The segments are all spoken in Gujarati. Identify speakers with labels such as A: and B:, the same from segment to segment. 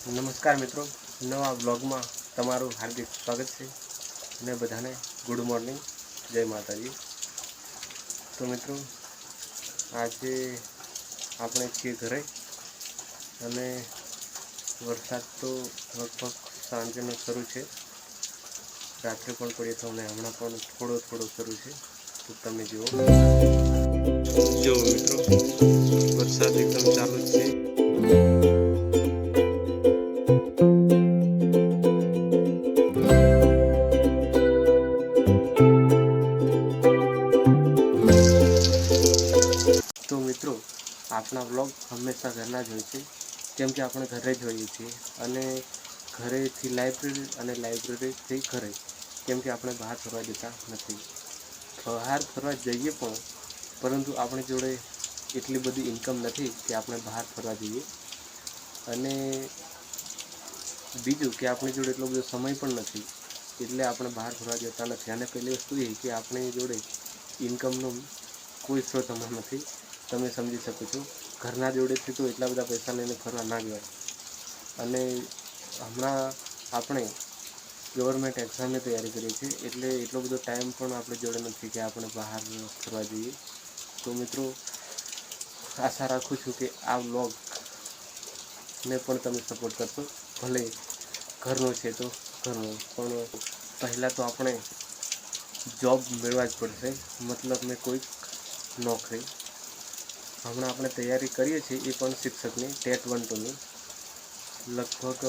A: નમસ્કાર મિત્રો, નવા બ્લોગમાં તમારું હાર્દિક સ્વાગત છે અને બધાને ગુડ મોર્નિંગ, જય માતાજી। તો મિત્રો આજે આપણે છીએ ઘરે અને વરસાદ તો લગભગ સાંજનો શરૂ છે, રાત્રે પણ પડ્યો તો અને હમણાં પણ થોડો થોડો શરૂ છે। તો તમે જુઓ મિત્રો, વરસાદ એકદમ ચાલુ જ છે। તો મિત્રો આપણા વ્લોગ હંમેશા ઘરના જ હોય છે, કેમ કે આપણે ઘરે જ હોઈએ છીએ અને ઘરેથી લાઇબ્રેરી અને લાઇબ્રેરીથી ઘરે, કેમ કે આપણે બહાર ફરવા જતા નથી। બહાર ફરવા જઈએ પણ, પરંતુ આપણી જોડે એટલી બધી ઇન્કમ નથી કે આપણે બહાર ફરવા જઈએ, અને બીજું કે આપણી જોડે એટલો બધો સમય પણ નથી, એટલે આપણે બહાર ફરવા જતા નથી। અને પહેલી વસ્તુ એ કે આપણી જોડે ઇન્કમનો કોઈ સ્ત્રોત હમણાં નથી, તમે સમજી શકો છો। ઘરના જોડેથી તો એટલા બધા પૈસા લઈને ફરવા ના જવાય, અને હમણાં આપણે ગવર્મેન્ટ એક્ઝામની તૈયારી કરીએ છીએ, એટલે એટલો બધો ટાઈમ પણ આપણી જોડે નથી કે આપણે બહાર ફરવા જઈએ। તો મિત્રો આશા રાખું છું કે આ વ્લોગને પણ તમે સપોર્ટ કરશો, ભલે ઘરનો છે તો ઘરનો, પણ પહેલાં તો આપણે જોબ મેળવવા જ પડશે, મતલબ મેં કોઈ નોકરી। હમણાં આપણે તૈયારી કરીએ છીએ એ પણ શિક્ષકની ટેટ 1 2 ની, લગભગ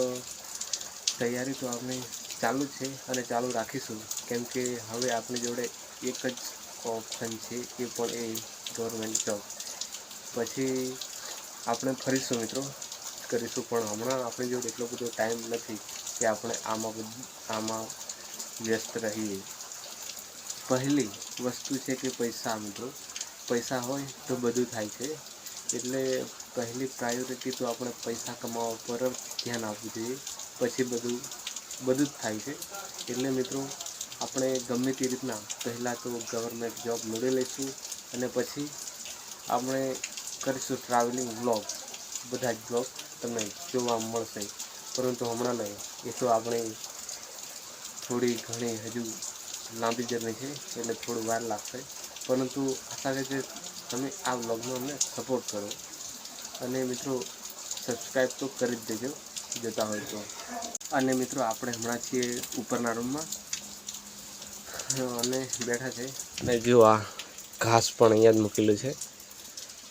A: તૈયારી તો આપણી ચાલુ છે અને ચાલુ રાખીશું, કેમ કે હવે આપણી જોડે એક જ ઓપ્શન છે, એ પણ એ ગવર્મેન્ટ જોબ। પછી આપણે ફરીશું મિત્રો, કરીશું, પણ હમણાં આપણી જોડે એટલો બધો ટાઈમ નથી કે આપણે આમાં વ્યસ્ત રહીએ। પહેલી વસ્તુ છે કે પૈસા મિત્રો, પૈસા હોય તો બધું થાય છે, એટલે પહેલી પ્રાયોરિટી તો આપણે પૈસા કમાવા પર જ ધ્યાન આપવું જોઈએ, પછી બધું જ થાય છે। એટલે મિત્રો આપણે ગમે તે રીતના પહેલાં તો ગવર્મેન્ટ જોબ મેળવી લઈશું, અને પછી આપણે કરીશું ટ્રાવેલિંગ વ્લોગ, બધા જ વ્લોગ તમને જોવા મળશે, પરંતુ હમણાં નહીં, એ તો આપણે થોડી ઘણી હજુ લાંબી જર્ની છે, એટલે થોડું વાર લાગશે, પરંતુ આશા છે કે તમે આ વ્લોગમાં અમને સપોર્ટ કરો, અને મિત્રો સબસ્ક્રાઈબ તો કરી જ દેજો જોતા હોય તો। અને મિત્રો આપણે હમણાં છીએ ઉપરના રૂમમાં અને બેઠા છે, અને જો આ ઘાસ પણ અહીંયા જ મૂકેલું છે,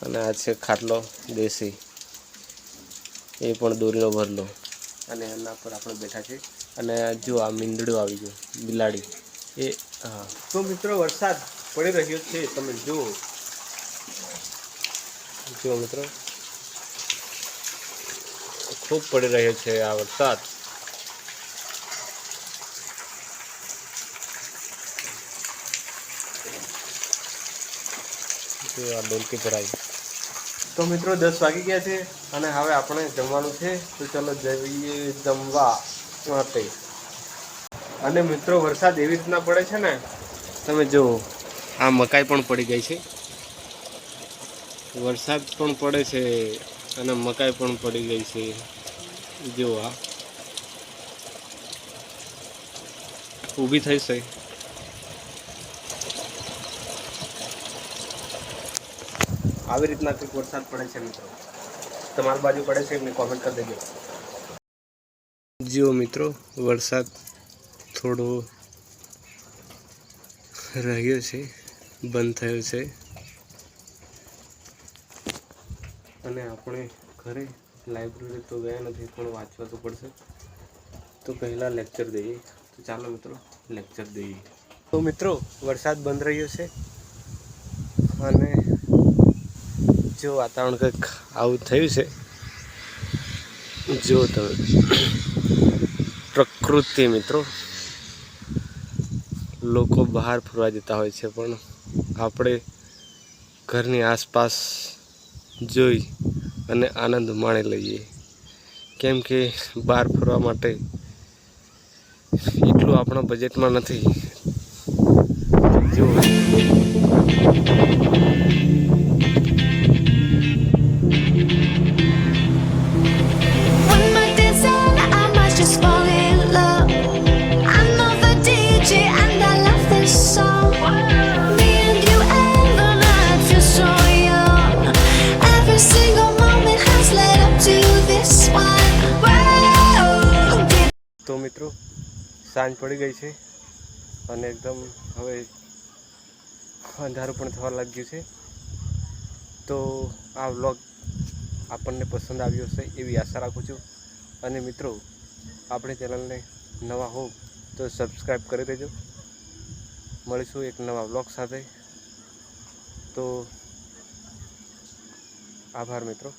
A: અને આ છે ખાટલો દેશી, એ પણ દોરીનો ભરલો, અને એના પર આપણે બેઠા છે। અને જો આ મીંદડું આવી ગયું, બિલાડી, એ હા। તો મિત્રો વરસાદ પડી રહ્યો છે, તમે જુઓ મિત્રો ખૂબ પડી રહ્યો છે આ વરસાદ। જો આ ડોલકી ભરાઈ। તો મિત્રો 10 વાગી ગયા છે અને હવે આપણે જમવાનું છે, તો ચલો જઈએ જમવા માટે। અને મિત્રો વરસાદ એવી રીતના પડે છે ને, તમે જુઓ આ મકાઈ પણ પડી ગઈ છે, વરસાદ પણ પડે છે અને મકાઈ પણ પડી ગઈ છે, જો આ ઊભી થઈ છે। આવી રીતના કંઈક વરસાદ પડે છે મિત્રો, તમારી બાજુ પડે છે એમને કોમેન્ટ કરી દેજો। જો મિત્રો વરસાદ થોડો રહ્યો છે, બંધ થયો છે, અને આપણે ઘરે લાઇબ્રેરી તો ગયા નથી, પણ વાંચવા તો પડશે, તો પહેલાં લેક્ચર દઈએ। તો ચાલો મિત્રો લેક્ચર દઈએ। તો મિત્રો વરસાદ બંધ રહ્યો છે, અને જો વાતાવરણ કંઈક આવું થયું છે, જો તમે પ્રકૃતિ મિત્રો, લોકો બહાર ફરવા જતા હોય છે, પણ આપણે ઘરની આસપાસ જોઈ અને આનંદ માણી લઈએ, કેમ કે બહાર ફરવા માટે એટલું આપણા બજેટમાં નથી। જો
B: When my desire
A: તો મિત્રો સાંજ પડી ગઈ છે અને એકદમ હવે અંધારું પણ થવા લાગ્યું છે. તો આ વ્લોગ આપણને પસંદ આવ્યો હશે એવી આશા રાખું છું. અને મિત્રો આપણી ચેનલને નવા હો તો સબસ્ક્રાઈબ કરી દેજો. મળીશું એક નવા વ્લોગ સાથે. તો આભાર મિત્રો.